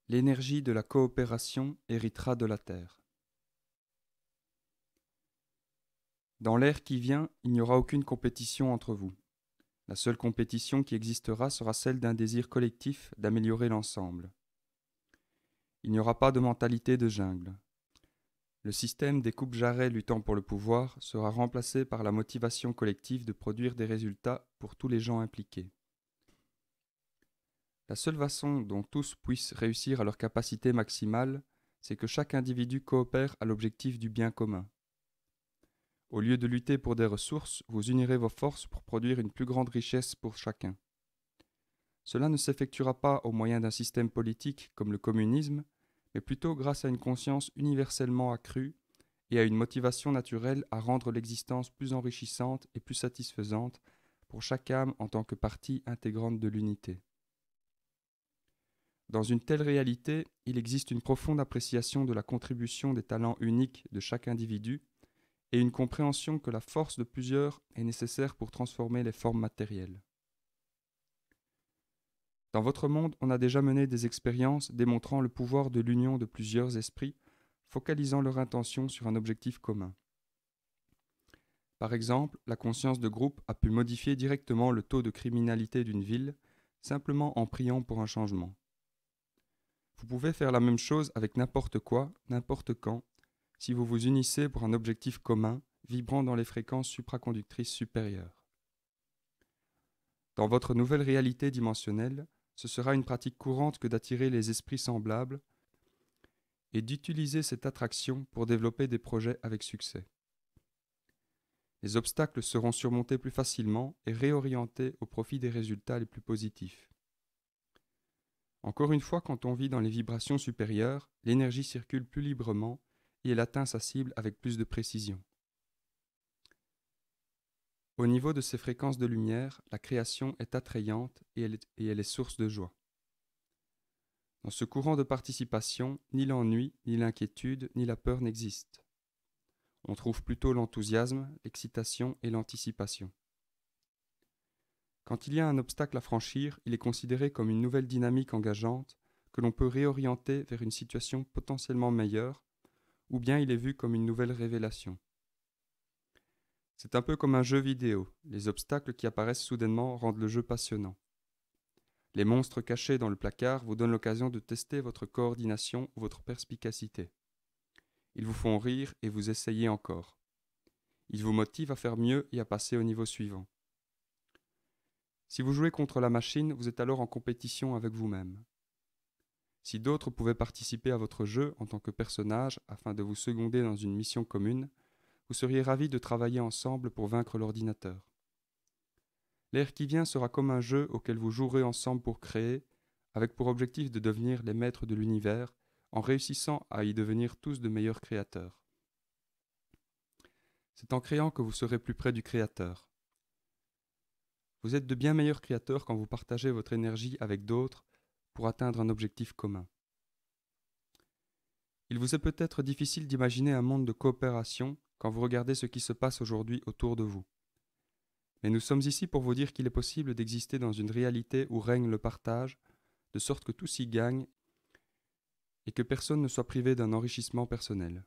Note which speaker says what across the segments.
Speaker 1: L'énergie de la coopération héritera de la terre. Dans l'ère qui vient, il n'y aura aucune compétition entre vous. La seule compétition qui existera sera celle d'un désir collectif d'améliorer l'ensemble. Il n'y aura pas de mentalité de jungle. Le système des coupe-jarrets luttant pour le pouvoir sera remplacé par la motivation collective de produire des résultats pour tous les gens impliqués. La seule façon dont tous puissent réussir à leur capacité maximale, c'est que chaque individu coopère à l'objectif du bien commun. Au lieu de lutter pour des ressources, vous unirez vos forces pour produire une plus grande richesse pour chacun. Cela ne s'effectuera pas au moyen d'un système politique comme le communisme, mais plutôt grâce à une conscience universellement accrue et à une motivation naturelle à rendre l'existence plus enrichissante et plus satisfaisante pour chaque âme en tant que partie intégrante de l'unité. Dans une telle réalité, il existe une profonde appréciation de la contribution des talents uniques de chaque individu et une compréhension que la force de plusieurs est nécessaire pour transformer les formes matérielles. Dans votre monde, on a déjà mené des expériences démontrant le pouvoir de l'union de plusieurs esprits, focalisant leur intention sur un objectif commun. Par exemple, la conscience de groupe a pu modifier directement le taux de criminalité d'une ville, simplement en priant pour un changement. Vous pouvez faire la même chose avec n'importe quoi, n'importe quand, si vous vous unissez pour un objectif commun, vibrant dans les fréquences supraconductrices supérieures. Dans votre nouvelle réalité dimensionnelle, ce sera une pratique courante que d'attirer les esprits semblables et d'utiliser cette attraction pour développer des projets avec succès. Les obstacles seront surmontés plus facilement et réorientés au profit des résultats les plus positifs. Encore une fois, quand on vit dans les vibrations supérieures, l'énergie circule plus librement et elle atteint sa cible avec plus de précision. Au niveau de ces fréquences de lumière, la création est attrayante et elle est source de joie. Dans ce courant de participation, ni l'ennui, ni l'inquiétude, ni la peur n'existent. On trouve plutôt l'enthousiasme, l'excitation et l'anticipation. Quand il y a un obstacle à franchir, il est considéré comme une nouvelle dynamique engageante que l'on peut réorienter vers une situation potentiellement meilleure, ou bien il est vu comme une nouvelle révélation. C'est un peu comme un jeu vidéo, les obstacles qui apparaissent soudainement rendent le jeu passionnant. Les monstres cachés dans le placard vous donnent l'occasion de tester votre coordination ou votre perspicacité. Ils vous font rire et vous essayez encore. Ils vous motivent à faire mieux et à passer au niveau suivant. Si vous jouez contre la machine, vous êtes alors en compétition avec vous-même. Si d'autres pouvaient participer à votre jeu en tant que personnage afin de vous seconder dans une mission commune, vous seriez ravis de travailler ensemble pour vaincre l'ordinateur. L'ère qui vient sera comme un jeu auquel vous jouerez ensemble pour créer, avec pour objectif de devenir les maîtres de l'univers, en réussissant à y devenir tous de meilleurs créateurs. C'est en créant que vous serez plus près du Créateur. Vous êtes de bien meilleurs créateurs quand vous partagez votre énergie avec d'autres pour atteindre un objectif commun. Il vous est peut-être difficile d'imaginer un monde de coopération quand vous regardez ce qui se passe aujourd'hui autour de vous. Mais nous sommes ici pour vous dire qu'il est possible d'exister dans une réalité où règne le partage, de sorte que tous y gagnent et que personne ne soit privé d'un enrichissement personnel.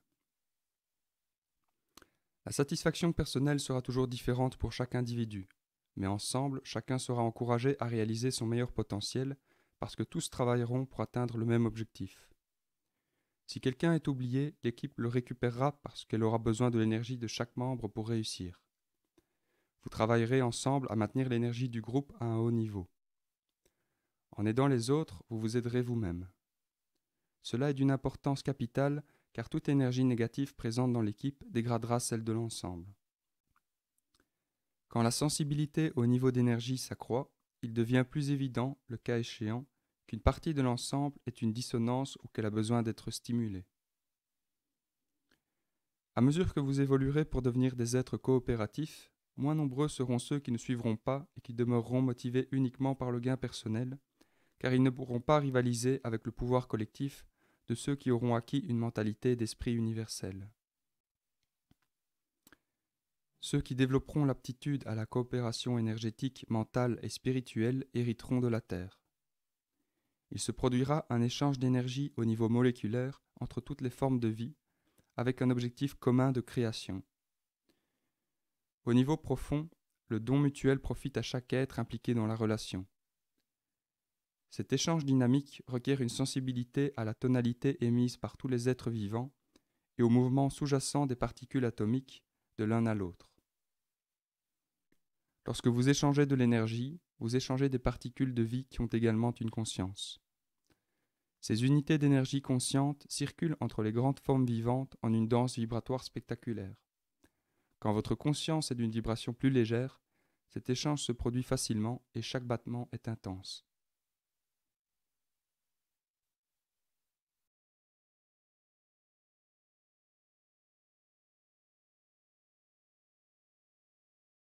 Speaker 1: La satisfaction personnelle sera toujours différente pour chaque individu, mais ensemble, chacun sera encouragé à réaliser son meilleur potentiel parce que tous travailleront pour atteindre le même objectif. Si quelqu'un est oublié, l'équipe le récupérera parce qu'elle aura besoin de l'énergie de chaque membre pour réussir. Vous travaillerez ensemble à maintenir l'énergie du groupe à un haut niveau. En aidant les autres, vous vous aiderez vous-même. Cela est d'une importance capitale car toute énergie négative présente dans l'équipe dégradera celle de l'ensemble. Quand la sensibilité au niveau d'énergie s'accroît, il devient plus évident, le cas échéant, qu'une partie de l'ensemble est une dissonance ou qu'elle a besoin d'être stimulée. À mesure que vous évoluerez pour devenir des êtres coopératifs, moins nombreux seront ceux qui ne suivront pas et qui demeureront motivés uniquement par le gain personnel, car ils ne pourront pas rivaliser avec le pouvoir collectif de ceux qui auront acquis une mentalité d'esprit universel. Ceux qui développeront l'aptitude à la coopération énergétique, mentale et spirituelle hériteront de la Terre. Il se produira un échange d'énergie au niveau moléculaire entre toutes les formes de vie, avec un objectif commun de création. Au niveau profond, le don mutuel profite à chaque être impliqué dans la relation. Cet échange dynamique requiert une sensibilité à la tonalité émise par tous les êtres vivants et au mouvement sous-jacent des particules atomiques de l'un à l'autre. Lorsque vous échangez de l'énergie, vous échangez des particules de vie qui ont également une conscience. Ces unités d'énergie consciente circulent entre les grandes formes vivantes en une danse vibratoire spectaculaire. Quand votre conscience est d'une vibration plus légère, cet échange se produit facilement et chaque battement est intense.